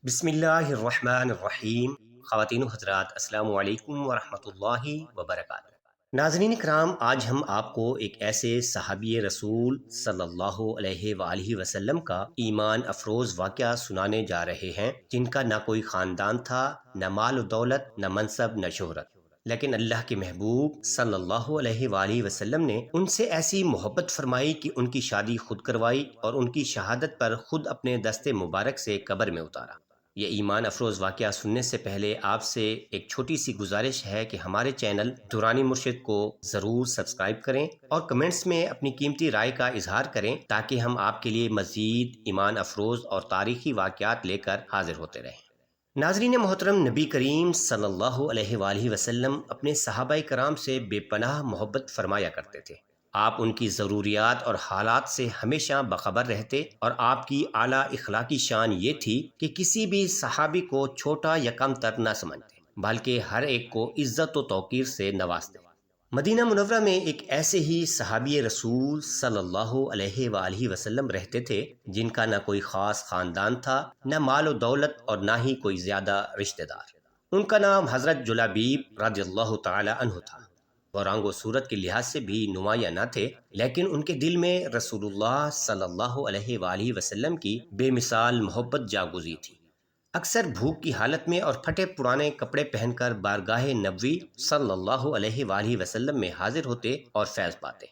بسم اللہ الرحمن الرحیم۔ خواتین و حضرات، السلام علیکم ورحمۃ اللہ وبرکاتہ۔ ناظرین کرام، آج ہم آپ کو ایک ایسے صحابی رسول صلی اللہ علیہ وآلہ وسلم کا ایمان افروز واقعہ سنانے جا رہے ہیں، جن کا نہ کوئی خاندان تھا، نہ مال و دولت، نہ منصب، نہ شہرت، لیکن اللہ کے محبوب صلی اللہ علیہ وآلہ وسلم نے ان سے ایسی محبت فرمائی کہ ان کی شادی خود کروائی اور ان کی شہادت پر خود اپنے دست مبارک سے قبر میں اتارا۔ یہ ایمان افروز واقعہ سننے سے پہلے آپ سے ایک چھوٹی سی گزارش ہے کہ ہمارے چینل دورانی مرشد کو ضرور سبسکرائب کریں اور کمنٹس میں اپنی قیمتی رائے کا اظہار کریں تاکہ ہم آپ کے لیے مزید ایمان افروز اور تاریخی واقعات لے کر حاضر ہوتے رہیں۔ ناظرین محترم، نبی کریم صلی اللہ علیہ وآلہ وسلم اپنے صحابہ کرام سے بے پناہ محبت فرمایا کرتے تھے۔ آپ ان کی ضروریات اور حالات سے ہمیشہ باخبر رہتے اور آپ کی اعلیٰ اخلاقی شان یہ تھی کہ کسی بھی صحابی کو چھوٹا یا کم تر نہ سمجھتے، بلکہ ہر ایک کو عزت و توقیر سے نوازتے۔ مدینہ منورہ میں ایک ایسے ہی صحابی رسول صلی اللہ علیہ وآلہ وسلم رہتے تھے جن کا نہ کوئی خاص خاندان تھا، نہ مال و دولت اور نہ ہی کوئی زیادہ رشتہ دار۔ ان کا نام حضرت جلابیب رضی اللہ تعالی عنہ تھا۔ وہ رنگ و صورت کے لحاظ سے بھی نمایاں نہ تھے، لیکن ان کے دل میں رسول اللہ صلی اللہ علیہ وآلہ وسلم کی بے مثال محبت جاگزی تھی۔ اکثر بھوک کی حالت میں اور پھٹے پرانے کپڑے پہن کر بارگاہ نبوی صلی اللہ علیہ وآلہ وسلم میں حاضر ہوتے اور فیض پاتے۔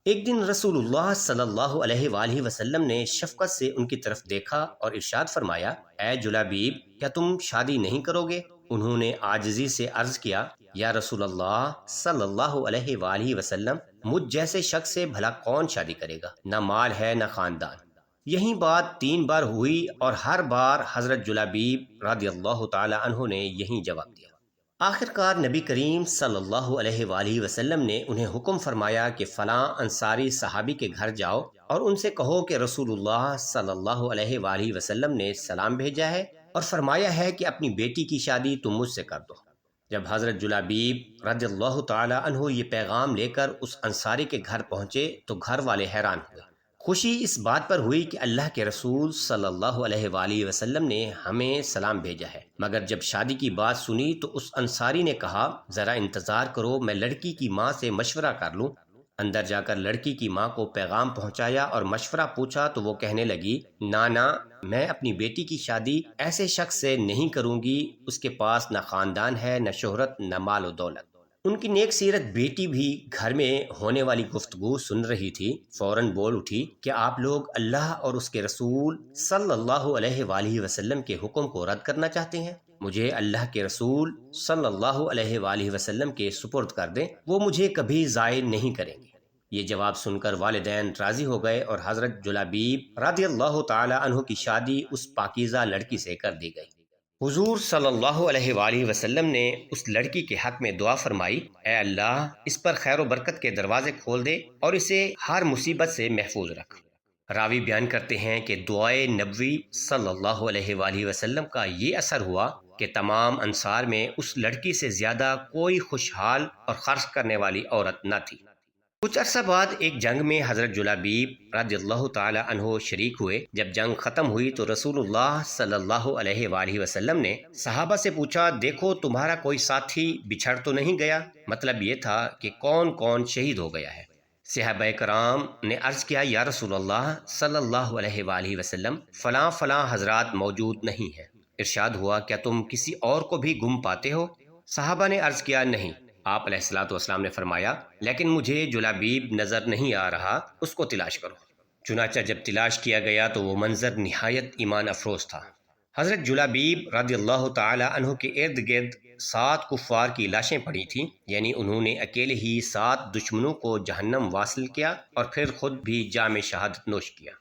ایک دن رسول اللہ صلی اللہ علیہ وآلہ وسلم نے شفقت سے ان کی طرف دیکھا اور ارشاد فرمایا، اے جلابیب، کیا تم شادی نہیں کرو گے؟ انہوں نے عاجزی سے عرض کیا، یا رسول اللہ صلی اللہ علیہ وآلہ وسلم، مجھ جیسے شخص سے بھلا کون شادی کرے گا؟ نہ مال ہے نہ خاندان۔ یہی بات 3 بار ہوئی اور ہر بار حضرت جلابیب رضی اللہ تعالی عنہ نے یہی جواب دیا۔ آخر کار نبی کریم صلی اللہ علیہ وآلہ وسلم نے انہیں حکم فرمایا کہ فلاں انصاری صحابی کے گھر جاؤ اور ان سے کہو کہ رسول اللہ صلی اللہ علیہ وآلہ وسلم نے سلام بھیجا ہے اور فرمایا ہے کہ اپنی بیٹی کی شادی تم مجھ سے کر دو۔ جب حضرت جلابیب رضی اللہ تعالی عنہ یہ پیغام لے کر اس انصاری کے گھر پہنچے تو گھر والے حیران ہوئے۔ خوشی اس بات پر ہوئی کہ اللہ کے رسول صلی اللہ علیہ وآلہ وسلم نے ہمیں سلام بھیجا ہے، مگر جب شادی کی بات سنی تو اس انصاری نے کہا، ذرا انتظار کرو، میں لڑکی کی ماں سے مشورہ کر لوں۔ اندر جا کر لڑکی کی ماں کو پیغام پہنچایا اور مشورہ پوچھا تو وہ کہنے لگی، نانا، میں اپنی بیٹی کی شادی ایسے شخص سے نہیں کروں گی، اس کے پاس نہ خاندان ہے، نہ شہرت، نہ مال و دولت۔ ان کی نیک سیرت بیٹی بھی گھر میں ہونے والی گفتگو سن رہی تھی، فوراً بول اٹھی کہ آپ لوگ اللہ اور اس کے رسول صلی اللہ علیہ وآلہ وسلم کے حکم کو رد کرنا چاہتے ہیں؟ مجھے اللہ کے رسول صلی اللہ علیہ وآلہ وسلم کے سپرد کر دیں، وہ مجھے کبھی ضائع نہیں کریں گے۔ یہ جواب سن کر والدین راضی ہو گئے اور حضرت جلابیب رضی اللہ تعالی عنہ کی شادی اس پاکیزہ لڑکی سے کر دی گئی۔ حضور صلی اللہ علیہ وآلہ وسلم نے اس لڑکی کے حق میں دعا فرمائی، اے اللہ، اس پر خیر و برکت کے دروازے کھول دے اور اسے ہر مصیبت سے محفوظ رکھ۔ راوی بیان کرتے ہیں کہ دعائے نبوی صلی اللہ علیہ وآلہ وسلم کا یہ اثر ہوا کہ تمام انصار میں اس لڑکی سے زیادہ کوئی خوشحال اور خرچ کرنے والی عورت نہ تھی۔ کچھ عرصہ بعد ایک جنگ میں حضرت جلابیب رضی اللہ تعالی عنہ شریک ہوئے۔ جب جنگ ختم ہوئی تو رسول اللہ صلی اللہ علیہ وآلہ وسلم نے صحابہ سے پوچھا، دیکھو تمہارا کوئی ساتھی بچھڑ تو نہیں گیا؟ مطلب یہ تھا کہ کون کون شہید ہو گیا ہے۔ صحابہ کرام نے عرض کیا، یا رسول اللہ صلی اللہ علیہ وآلہ وسلم، فلاں فلاں حضرات موجود نہیں ہیں۔ ارشاد ہوا، کیا تم کسی اور کو بھی گم پاتے ہو؟ صحابہ نے عرض کیا، نہیں۔ آپ علیہ الصلوۃ والسلام نے فرمایا، لیکن مجھے جلابیب نظر نہیں آ رہا، اس کو تلاش کرو۔ چنانچہ جب تلاش کیا گیا تو وہ منظر نہایت ایمان افروز تھا۔ حضرت جلابیب رضی اللہ تعالی عنہ کے ارد گرد 7 کفار کی لاشیں پڑی تھیں، یعنی انہوں نے اکیلے ہی 7 دشمنوں کو جہنم واصل کیا اور پھر خود بھی جام شہادت نوش کیا۔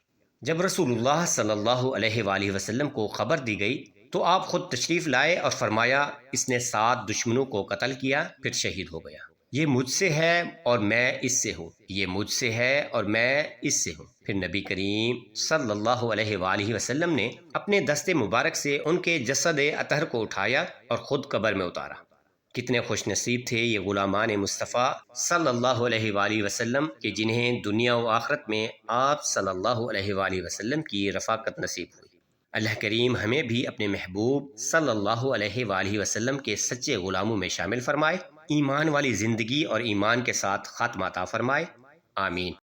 جب رسول اللہ صلی اللہ علیہ وآلہ وسلم کو خبر دی گئی تو آپ خود تشریف لائے اور فرمایا، اس نے 7 دشمنوں کو قتل کیا، پھر شہید ہو گیا۔ یہ مجھ سے ہے اور میں اس سے ہوں، یہ مجھ سے ہے اور میں اس سے ہوں۔ پھر نبی کریم صلی اللہ علیہ وآلہ وسلم نے اپنے دست مبارک سے ان کے جسد اطہر کو اٹھایا اور خود قبر میں اتارا۔ کتنے خوش نصیب تھے یہ غلامان مصطفیٰ صلی اللہ علیہ وآلہ وسلم کہ جنہیں دنیا و آخرت میں آپ صلی اللہ علیہ وآلہ وسلم کی رفاقت نصیب ہوئی۔ اللہ کریم ہمیں بھی اپنے محبوب صلی اللہ علیہ وآلہ وسلم کے سچے غلاموں میں شامل فرمائے، ایمان والی زندگی اور ایمان کے ساتھ خاتمہ عطا فرمائے، آمین۔